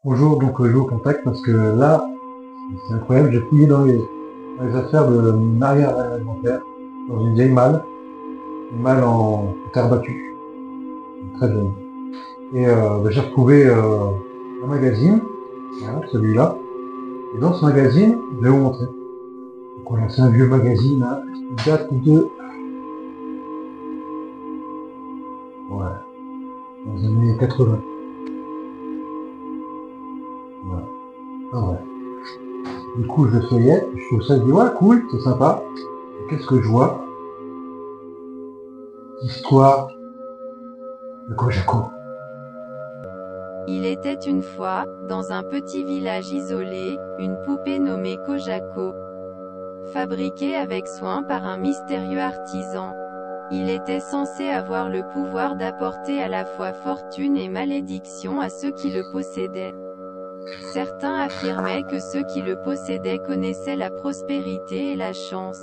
Bonjour, donc je vous contacte parce que là, c'est incroyable, j'ai fouillé dans les affaires de mon arrière-grand-père, dans une vieille malle, une malle en terre battue, très jeune. Et j'ai retrouvé un magazine, voilà, celui-là, et dans ce magazine, je vais vous montrer. Donc voilà, c'est un vieux magazine, hein, qui date de... Ouais, dans les années 80. Voilà. Ah ouais. Du coup, je le feuillette, je trouve ça, je dis, ouais, cool, c'est sympa. Et qu'est-ce que je vois? Histoire de Kojako. Il était une fois, dans un petit village isolé, une poupée nommée Kojako. Fabriquée avec soin par un mystérieux artisan. Il était censé avoir le pouvoir d'apporter à la fois fortune et malédiction à ceux qui le possédaient. Certains affirmaient que ceux qui le possédaient connaissaient la prospérité et la chance.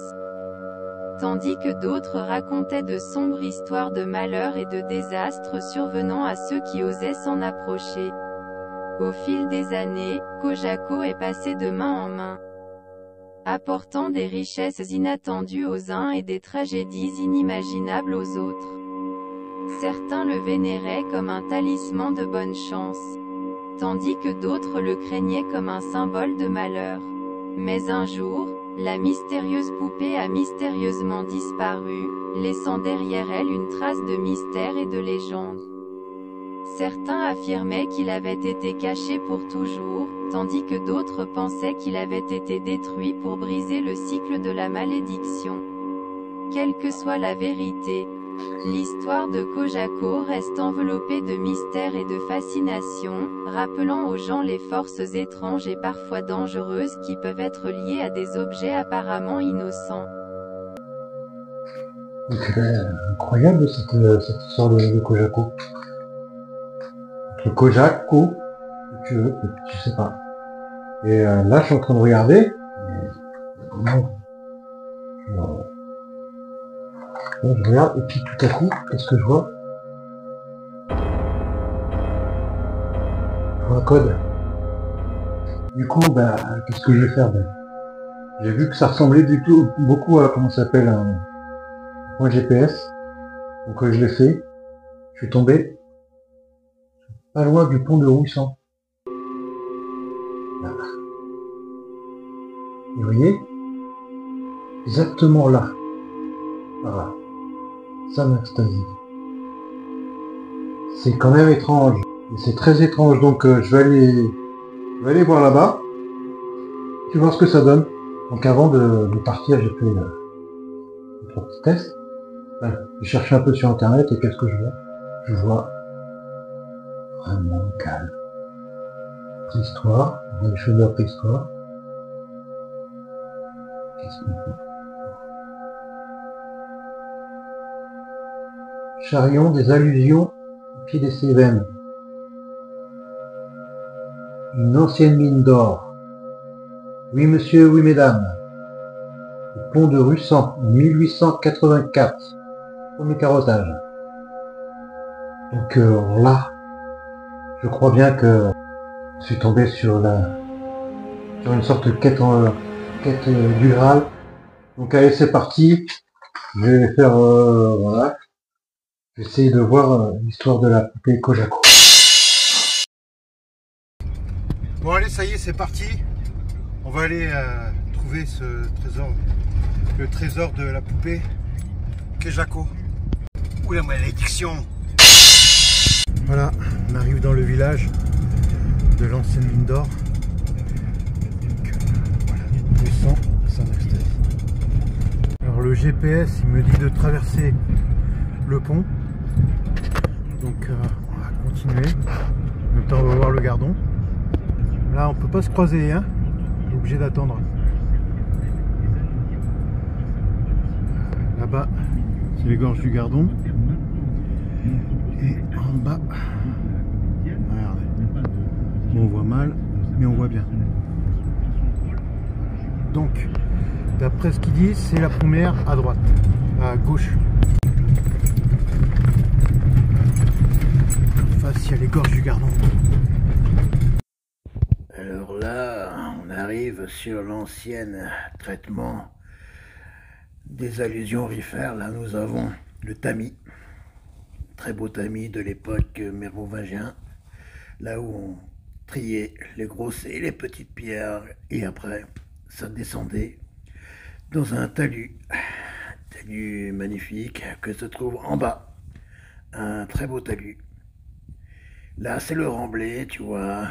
Tandis que d'autres racontaient de sombres histoires de malheur et de désastres survenant à ceux qui osaient s'en approcher. Au fil des années, Kojako est passé de main en main, apportant des richesses inattendues aux uns et des tragédies inimaginables aux autres. Certains le vénéraient comme un talisman de bonne chance, tandis que d'autres le craignaient comme un symbole de malheur. Mais un jour, la mystérieuse poupée a mystérieusement disparu, laissant derrière elle une trace de mystère et de légende. Certains affirmaient qu'il avait été caché pour toujours, tandis que d'autres pensaient qu'il avait été détruit pour briser le cycle de la malédiction. Quelle que soit la vérité, l'histoire de Kojako reste enveloppée de mystère et de fascination, rappelant aux gens les forces étranges et parfois dangereuses qui peuvent être liées à des objets apparemment innocents. Donc, incroyable cette histoire de Kojako. Entre Kojako, si tu veux, je sais pas. Et là, je suis en train de regarder. Je regarde, et puis tout à coup, qu'est-ce que je vois? Je vois un code. Du coup, qu'est-ce que je vais faire? J'ai vu que ça ressemblait beaucoup à, comment ça s'appelle, un point GPS. Donc je l'ai fait. Je suis tombé pas loin du pont de Roussant. Là. Et vous voyez? Exactement là. Voilà. Saint-Anastasie. C'est quand même étrange. Et c'est très étrange. Donc je vais aller voir là-bas. Tu vois ce que ça donne. Donc avant de partir, j'ai fait un petit test. J'ai cherché un peu sur internet et qu'est-ce que je vois? Je vois vraiment calme. Préhistoire, on a les choses de la préhistoire. Qu'est-ce qu'on fait? Charion des allusions au pied des Cévennes. Une ancienne mine d'or. Oui monsieur, oui mesdames. Le pont de Russant en 1884. Premier carottage. Donc là, je crois bien que je suis tombé sur une sorte de quête du Graal. Donc allez, c'est parti. Je vais faire voilà. Je vais essayer de voir l'histoire de la poupée Kojako. Bon allez, ça y est, c'est parti. On va aller trouver ce trésor, le trésor de la poupée Kojako. Ou la malédiction. Voilà, on arrive dans le village de l'ancienne mine d'or. Voilà, 200 Saint-Anastasie. Alors le GPS, il me dit de traverser le pont. Donc on va continuer. En même temps, on va voir le gardon. Là, on peut pas se croiser, hein. On est obligé d'attendre. Là-bas, c'est les gorges du Gardon. Et en bas, regardez. Bon, on voit mal, mais on voit bien. Donc, d'après ce qu'ils disent, c'est la première à droite, à gauche. En face, il y a les gorges du Gardon. arrive sur l'ancien traitement des allusions aurifères. Là, nous avons le tamis, très beau tamis de l'époque mérovingien, là où on triait les grosses et les petites pierres, et après, ça descendait dans un talus magnifique que se trouve en bas, un très beau talus. Là, c'est le remblai, tu vois,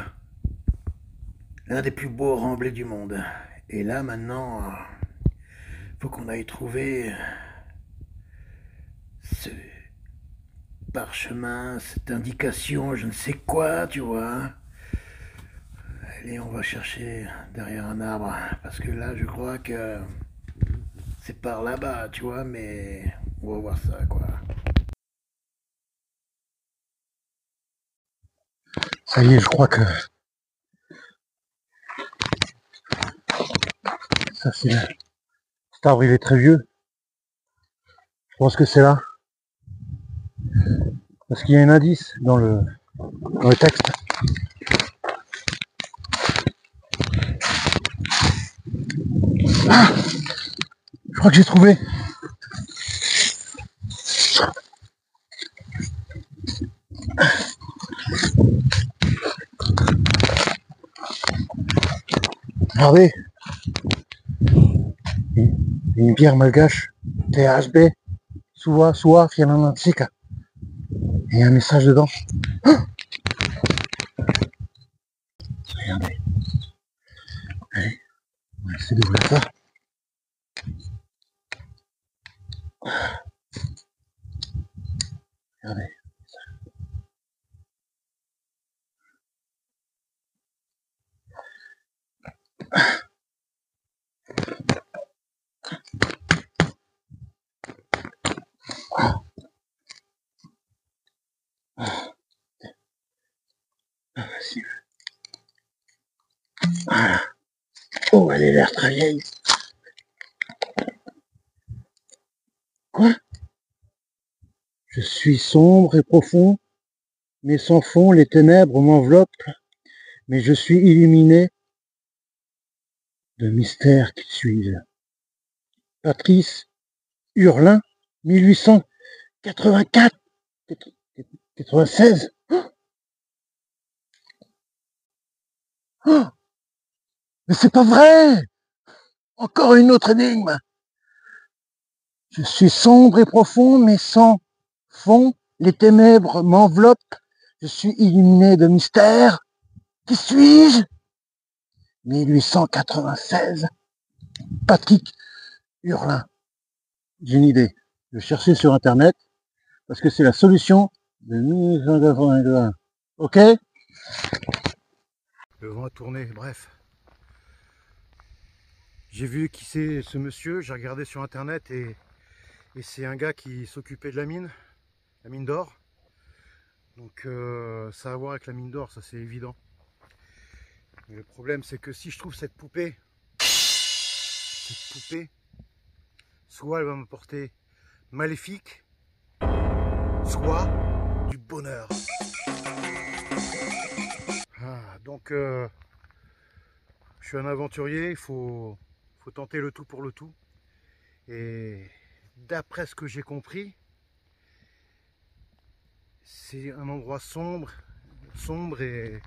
l'un des plus beaux remblais du monde. Et là, maintenant, faut qu'on aille trouver ce parchemin, cette indication, je ne sais quoi, tu vois. Allez, on va chercher derrière un arbre, parce que là, je crois que c'est par là-bas, tu vois, mais on va voir ça, quoi. Ça y est, je crois que ça c'est là. Cet arbre il est très vieux. Je pense que c'est là. Parce qu'il y a un indice dans le texte. Ah, je crois que j'ai trouvé. Regardez. Une bière malgache. THB. Soua, Fiananantsika. Et il y a un message dedans. Ah, regardez. Allez, on va essayer d'ouvrir ça. Regardez. Voilà. Oh, elle a l'air très vieille. Quoi? Je suis sombre et profond, mais sans fond, les ténèbres m'enveloppent, mais je suis illuminé de mystères qui suivent. Patrice Hurlin, 1884, 96. Oh, mais c'est pas vrai! Encore une autre énigme. Je suis sombre et profond, mais sans fond, les ténèbres m'enveloppent, je suis illuminé de mystères. Qui suis-je? 1896. Patrick Hurlin. J'ai une idée. Je vais chercher sur internet parce que c'est la solution de 1881. Ok? Le vent a tourné, bref. J'ai vu qui c'est ce monsieur, j'ai regardé sur internet et c'est un gars qui s'occupait de la mine d'or. Donc ça a à voir avec la mine d'or, ça c'est évident. Mais le problème c'est que si je trouve cette poupée, soit elle va me porter maléfique, soit du bonheur. Ah, donc je suis un aventurier, il faut tenter le tout pour le tout. Et d'après ce que j'ai compris, c'est un endroit sombre et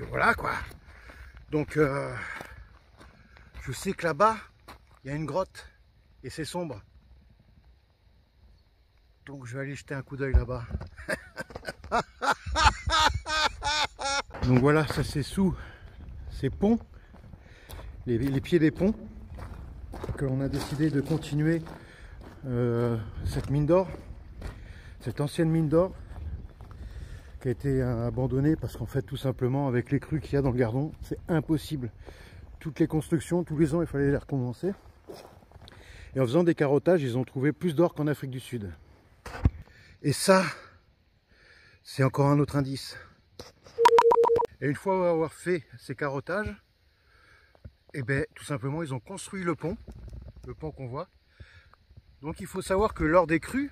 voilà quoi. Donc je sais que là-bas il y a une grotte et c'est sombre. Donc je vais aller jeter un coup d'œil là-bas. Donc voilà, ça c'est sous ces ponts, les pieds des ponts, que l'on a décidé de continuer cette mine d'or, cette ancienne mine d'or qui a été abandonnée parce qu'en fait tout simplement avec les crues qu'il y a dans le Gardon, c'est impossible. Toutes les constructions, tous les ans il fallait les recommencer. Et en faisant des carottages, ils ont trouvé plus d'or qu'en Afrique du Sud. Et ça, c'est encore un autre indice. Et une fois avoir fait ces carottages, et bien tout simplement ils ont construit le pont qu'on voit. Donc il faut savoir que lors des crues,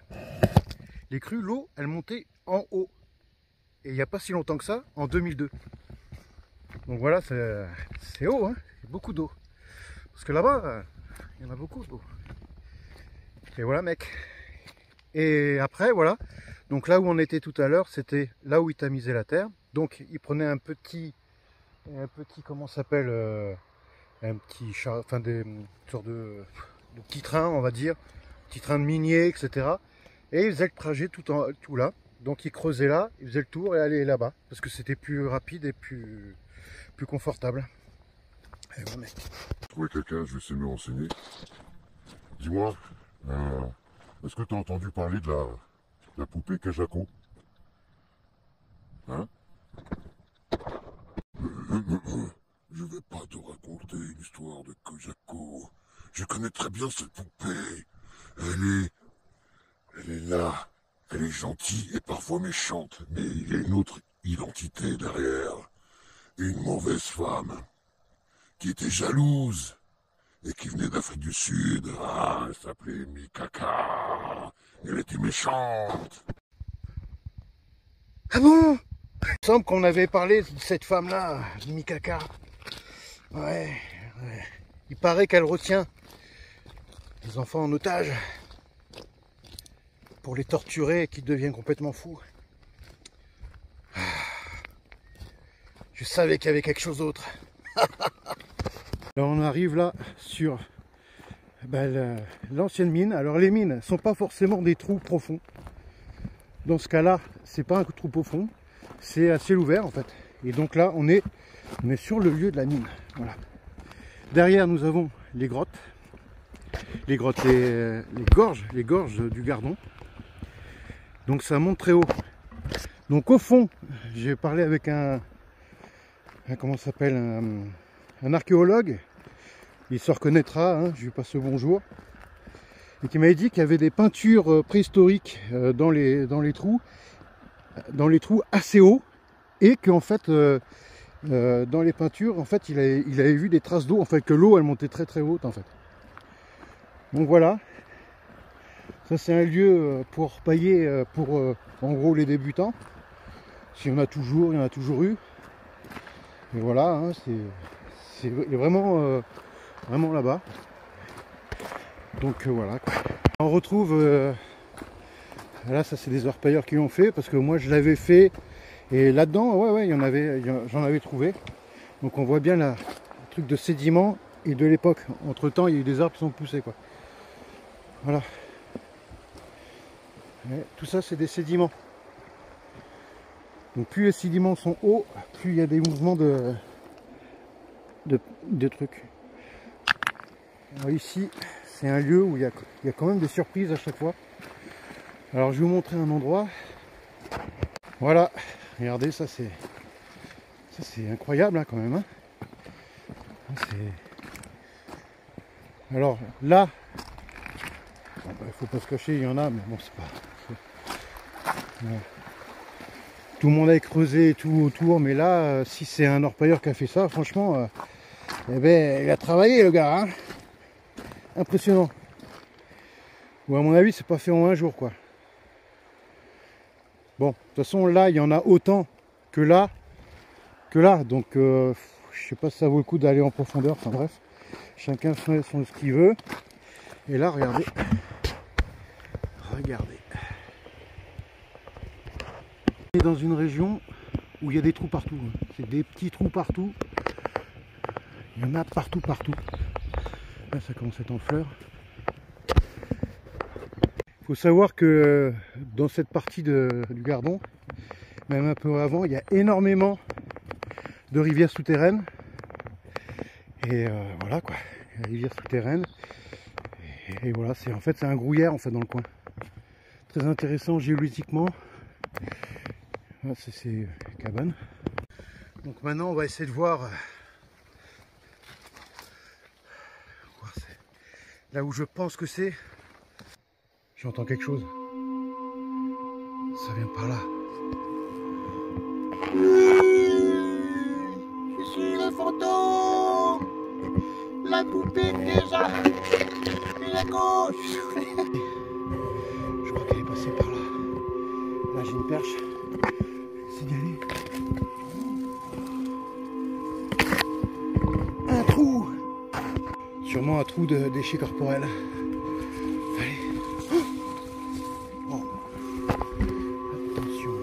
l'eau elle montait en haut. Et il n'y a pas si longtemps que ça, en 2002. Donc voilà, c'est haut, hein, beaucoup d'eau. Parce que là-bas, il y en a beaucoup d'eau. Et voilà, mec. Et après, voilà. Donc là où on était tout à l'heure, c'était là où il tamisait la terre. Donc il prenait un petit comment ça s'appelle, un petit char, enfin une sorte de petit train, on va dire, petit train de minier, etc. Et il faisait le trajet tout là. Donc il creusait là, il faisait le tour et allait là-bas, parce que c'était plus rapide et plus confortable. Et voilà, mec. Trouver quelqu'un, je vais essayer de me renseigner. Dis-moi, est-ce que tu as entendu parler de la poupée Kajako? Hein? Je vais pas te raconter une histoire de Kajako. Je connais très bien cette poupée. Elle est là. Elle est gentille et parfois méchante, mais il y a une autre identité derrière. Une mauvaise femme qui était jalouse et qui venait d'Afrique du Sud. Ah, elle s'appelait Mikaka. Elle était méchante. Ah bon? Il me semble qu'on avait parlé de cette femme-là, Mikaka. Ouais. Il paraît qu'elle retient les enfants en otage pour les torturer et qu'ils deviennent complètement fous. Je savais qu'il y avait quelque chose d'autre. Alors on arrive là sur l'ancienne mine. Alors les mines ne sont pas forcément des trous profonds. Dans ce cas-là, c'est pas un trou profond, c'est à ciel ouvert en fait. Et donc là, on est sur le lieu de la mine. Voilà. Derrière, nous avons les grottes. Les gorges du Gardon. Donc ça monte très haut. Donc au fond, j'ai parlé avec un archéologue. Il se reconnaîtra, hein, je lui passe le bonjour. Et qui m'avait dit qu'il y avait des peintures préhistoriques dans les trous assez hauts, et qu'en fait dans les peintures, en fait, il avait vu des traces d'eau, en fait, que l'eau elle montait très très haute en fait. Donc voilà. Ça c'est un lieu pour pailler pour en gros les débutants. Si on a toujours, il y en a toujours eu. Et voilà, hein, c'est vraiment là-bas. Donc voilà. On retrouve là, ça c'est des orpailleurs qui l'ont fait, parce que moi je l'avais fait. Et là-dedans, ouais, j'en avais trouvé. Donc on voit bien le truc de sédiments et de l'époque. Entre temps, il y a eu des arbres qui sont poussés, quoi. Voilà. Et tout ça, c'est des sédiments. Donc plus les sédiments sont hauts, plus il y a des mouvements de trucs. Alors ici, c'est un lieu où il y a quand même des surprises à chaque fois. Alors je vais vous montrer un endroit. Voilà, regardez, ça c'est incroyable, hein, quand même. Hein. Alors là, il faut pas se cacher, il y en a, mais bon, c'est pas. Ouais. Tout le monde a creusé et tout autour, mais là, si c'est un orpailleur qui a fait ça, franchement, eh ben, il a travaillé, le gars. Hein. Impressionnant. Ou à mon avis, c'est pas fait en un jour, quoi. Bon, de toute façon, là, il y en a autant que là. Donc, je sais pas si ça vaut le coup d'aller en profondeur. Enfin bref, chacun fait ce qu'il veut. Et là, regardez. On est dans une région où il y a des trous partout. C'est des petits trous partout. Il y en a partout. Là, ça commence à être en fleurs. Il faut savoir que dans cette partie du Gardon, même un peu avant, il y a énormément de rivières souterraines. Et voilà quoi, la rivière souterraine. Et voilà, c'est un gruyère en fait dans le coin. Très intéressant géologiquement. Là, c'est ces cabanes. Donc maintenant, on va essayer de voir là où je pense que c'est. J'entends quelque chose. Ça vient par là. Je suis le fantôme. La poupée déjà. Il est gauche. Je crois qu'elle est passée par là. Là, j'ai une perche. Signaler. Sûrement un trou de déchets corporels. Allez. Oh. Attention.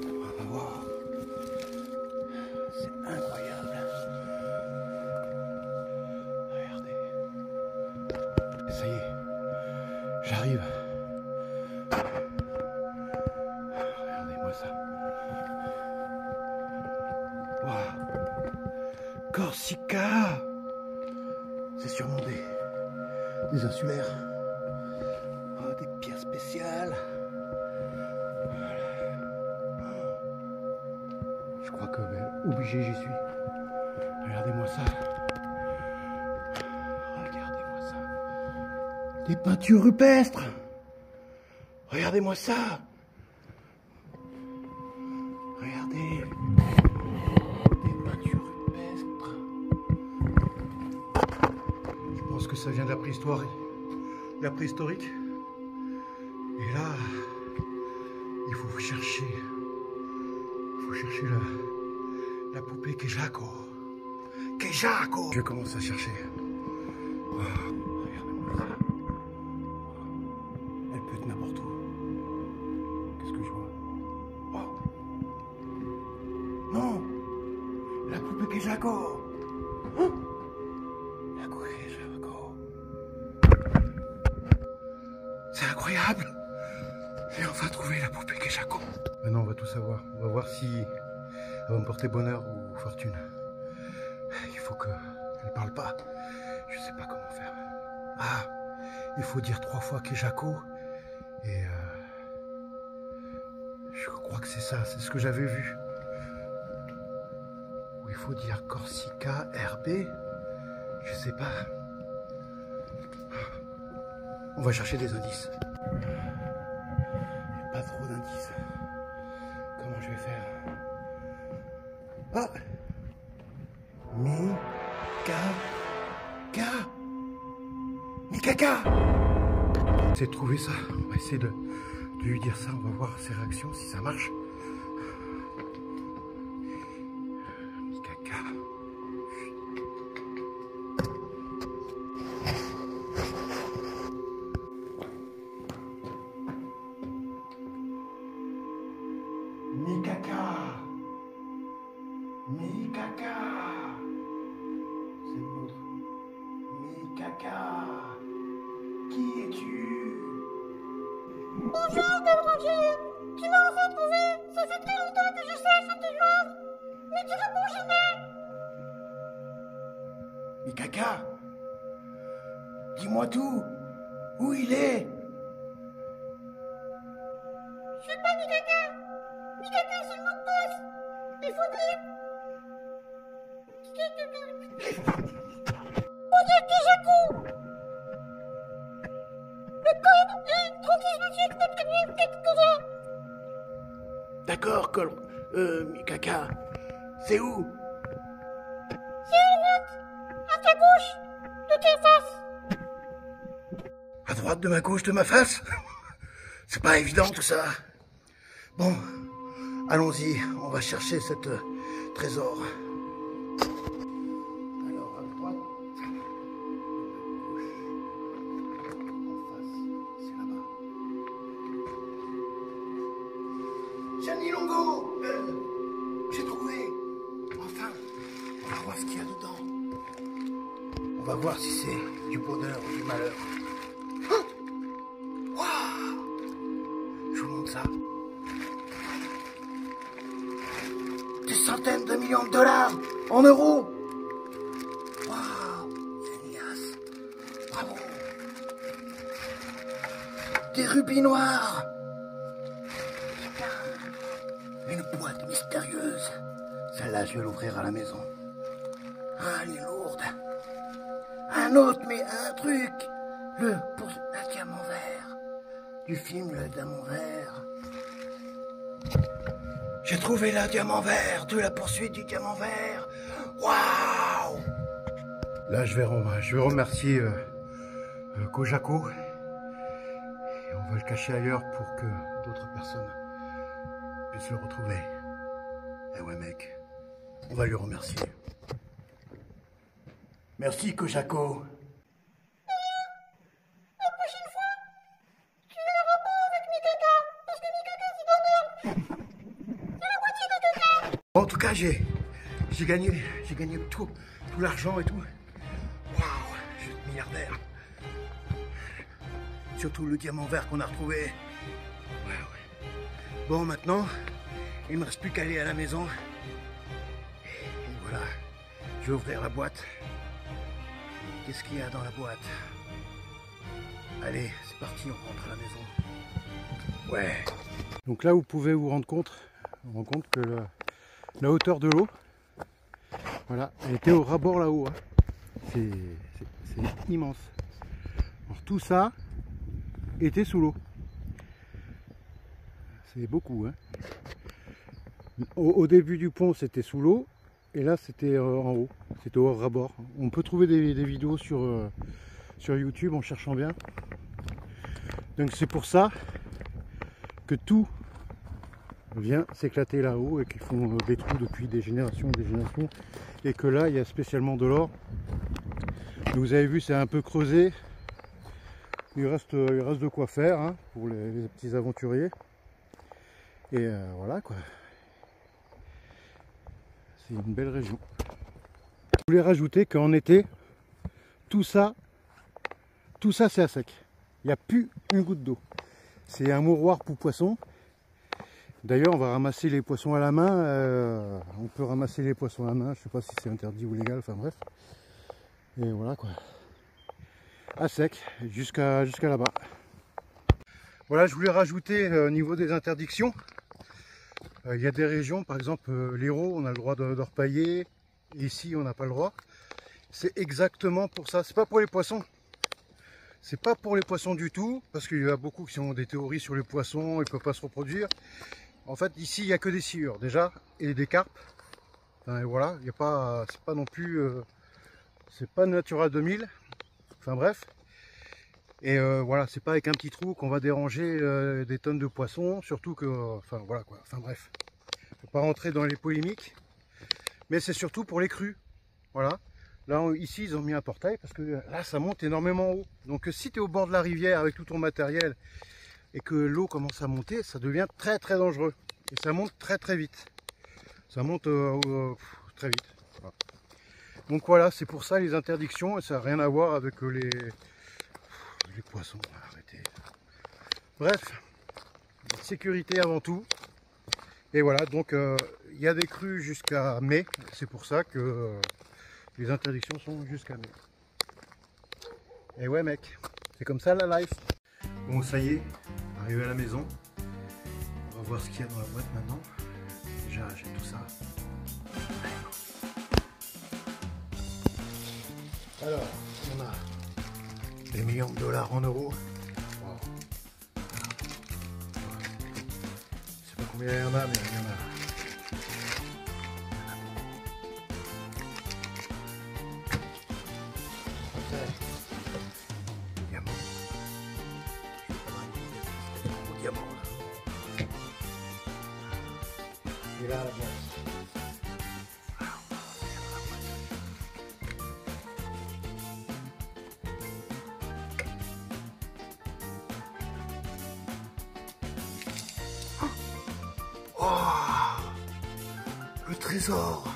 On va voir. C'est incroyable. Regardez. Ça y est. J'arrive. Regardez-moi ça. Waouh. Corsica. C'est sûrement des insulaires. Oh, des pierres spéciales. Voilà. Je crois que obligé j'y suis. Regardez-moi ça. Regardez-moi ça. Des peintures rupestres. Regardez-moi ça. Regardez. Des peintures rupestres. Je pense que ça vient de la préhistoire. La préhistorique. Et là, il faut chercher. Il faut chercher la poupée Kejako. Kejako. Je commence à chercher. Oh, regardez-moi ça. Elle peut être n'importe où. Qu'est-ce que je vois? Oh. Non. La poupée Kejako. Hein? La poupée Kejako. C'est incroyable. J'ai enfin trouvé la poupée Kejako. Maintenant on va tout savoir. On va voir si elle va me porter bonheur ou fortune. Il faut qu'elle ne parle pas. Je sais pas comment faire. Ah, il faut dire 3 fois Kejako. Et je crois que c'est ça, c'est ce que j'avais vu. Ou il faut dire Corsica RB. Je sais pas. On va chercher des indices. Il n'y a pas trop d'indices. Comment je vais faire? Ah! Mikaka! J'essaie de trouver ça. On va essayer de lui dire ça. On va voir ses réactions, si ça marche. Mikaka. Mikaka. Mikaka. C'est l'autre. Mikaka. Qui es-tu? Bonjour, Gabriel. Tu m'as enfin trouvé. Ça fait très longtemps que je cherche à te joindre. Mais tu réponds jamais. Mikaka, dis-moi tout. Où il est? Je suis pas Mikaka. Mikaka, c'est le mot de passe. Il faut dire... Faut dire Kejako. Le code est 36 D'accord, Mikaka. C'est où? C'est à droite, à ta gauche, de tes faces. À droite de ma gauche de ma face? C'est pas évident tout ça. Bon, allons-y, on va chercher cette trésor. Alors, à droite, à gauche, en face, c'est là-bas. Gianni Longo, j'ai trouvé. Enfin, on va voir ce qu'il y a dedans. On va voir si c'est du bonheur ou du malheur. Je vous montre ça. Des centaines de millions de dollars en euros. Waouh, génial. Bravo. Des rubis noirs. Une boîte mystérieuse. Celle-là, je vais l'ouvrir à la maison. Ah, elle est lourde. Un autre, mais un truc. Un diamant vert. Du film Le Diamant Vert. J'ai trouvé le diamant vert, de la poursuite du diamant vert. Waouh! Là, je vais remercier Kojako. Et on va le cacher ailleurs pour que d'autres personnes puissent le retrouver. Eh ouais, mec, On va lui remercier. Merci, Kojako. En tout cas, j'ai gagné tout l'argent et tout. Waouh, je suis milliardaire. Surtout le diamant vert qu'on a retrouvé. Ouais. Bon, maintenant, il me reste plus qu'à aller à la maison. Et voilà, je vais ouvrir la boîte. Qu'est-ce qu'il y a dans la boîte? Allez, c'est parti, on rentre à la maison. Ouais. Donc là, vous pouvez vous rendre compte que la hauteur de l'eau, voilà, elle était au ras-bord là-haut. Hein. C'est immense. Alors, tout ça était sous l'eau. C'est beaucoup. Hein. Au début du pont, c'était sous l'eau. Et là, c'était en haut. C'était au ras-bord. On peut trouver des vidéos sur YouTube en cherchant bien. Donc c'est pour ça que tout vient s'éclater là-haut et qu'ils font des trous depuis des générations et que là il y a spécialement de l'or. Vous avez vu, c'est un peu creusé, il reste de quoi faire hein, pour les petits aventuriers et voilà quoi, c'est une belle région. Je voulais rajouter qu'en été tout ça c'est à sec, il n'y a plus une goutte d'eau, c'est un mouroir pour poissons. D'ailleurs, on va ramasser les poissons à la main. On peut ramasser les poissons à la main. Je sais pas si c'est interdit ou légal. Enfin bref. Et voilà quoi. À sec, jusqu'à là-bas. Voilà, je voulais rajouter au niveau des interdictions. Il y a des régions, par exemple l'Hérault, on a le droit de repailler. Ici, on n'a pas le droit. C'est exactement pour ça. C'est pas pour les poissons. C'est pas pour les poissons du tout, parce qu'il y a beaucoup qui ont des théories sur les poissons, ils ne peuvent pas se reproduire. En fait, ici, il n'y a que des sciures, déjà, et des carpes. Enfin, voilà, il n'y a pas, c'est pas non plus, c'est pas Natura 2000. Enfin bref. Et voilà, c'est pas avec un petit trou qu'on va déranger des tonnes de poissons, surtout que, enfin voilà quoi. Enfin bref, faut pas rentrer dans les polémiques. Mais c'est surtout pour les crues. Voilà. Là, ici, ils ont mis un portail parce que là, ça monte énormément haut. Donc, si tu es au bord de la rivière avec tout ton matériel et que l'eau commence à monter, ça devient très très dangereux. Et ça monte très très vite. Ça monte très vite. Voilà. Donc voilà, c'est pour ça les interdictions. Et ça n'a rien à voir avec les poissons. Arrêtez. Bref, sécurité avant tout. Et voilà, donc il y a des crues jusqu'à mai. C'est pour ça que... les interdictions sont jusqu'à mai. Et ouais mec, c'est comme ça la life. Bon ça y est, arrivé à la maison. On va voir ce qu'il y a dans la boîte maintenant. Déjà j'ai tout ça. Alors, on a des millions de dollars en euros. Wow. Je sais pas combien il y en a, mais il y en a. Et là, la boîte. Oh, le trésor.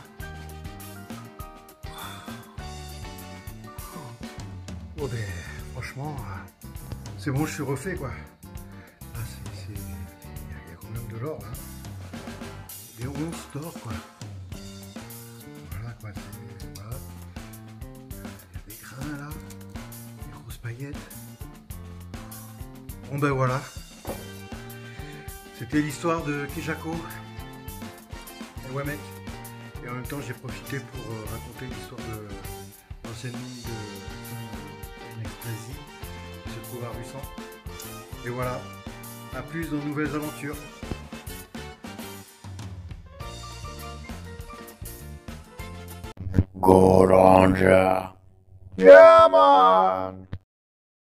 Oh ben, franchement, c'est bon, je suis refait quoi. Là, il y a quand même de l'or là. Des 11 d'or quoi. Voilà quoi, voilà. Il y a des grains là, des grosses paillettes. Bon ben voilà. C'était l'histoire de Kojako. Et ouais mec. Et en même temps j'ai profité pour raconter l'histoire de l'ancienne mine de Nextasi qui se trouve à Russan. Et voilà. A plus dans de nouvelles aventures. Go Ranger.